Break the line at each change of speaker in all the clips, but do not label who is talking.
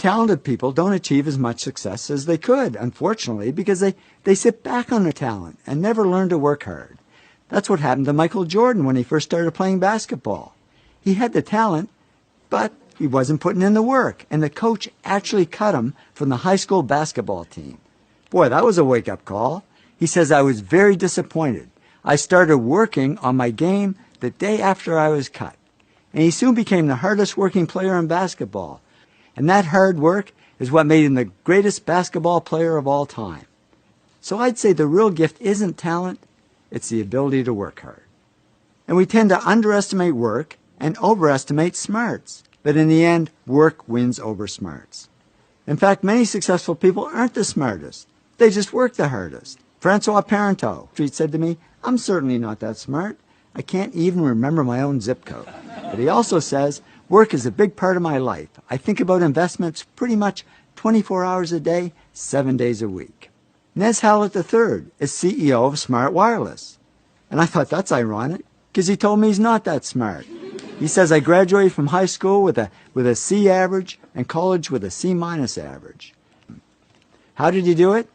talented people don't achieve as much success as they could, unfortunately, because they sit back on their talent and never learn to work hard. That's what happened to Michael Jordan when he first started playing basketball. He had the talent, but he wasn't putting in the work, and the coach actually cut him from the high school basketball team. Boy, that was a wake-up call. He says, I was very disappointed. I started working on my game the day after I was cut. And he soon became the hardest working player in basketball. And that hard work is what made him the greatest basketball player of all time. So I'd say the real gift isn't talent, it's the ability to work hard. And we tend to underestimate work and overestimate smarts. But in the end, work wins over smarts. In fact, many successful people aren't the smartest. They just work the hardest. Francois Parenteau said to me, I'm certainly not that smart. I can't even remember my own zip code. But he also says, work is a big part of my life. I think about investments pretty much 24 hours a day, 7 days a week. Nez Hallett III is CEO of Smart Wireless. And I thought that's ironic, because he told me he's not that smart. He says, I graduated from high school with a C average and college with a C- average. How did he do it?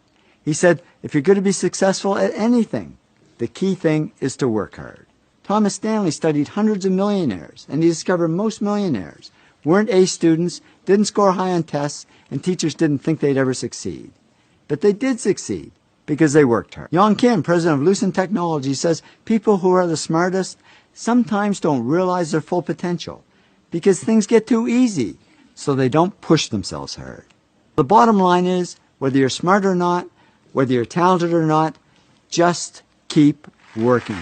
He said, if you're going to be successful at anything, the key thing is to work hard. Thomas Stanley studied hundreds of millionaires, and he discovered most millionaires weren't A students, didn't score high on tests, and teachers didn't think they'd ever succeed. But they did succeed because they worked hard. Yong Kim, president of Lucent Technology, says people who are the smartest sometimes don't realize their full potential because things get too easy, so they don't push themselves hard. The bottom line is, whether you're smart or not, whether you're talented or not, just keep working.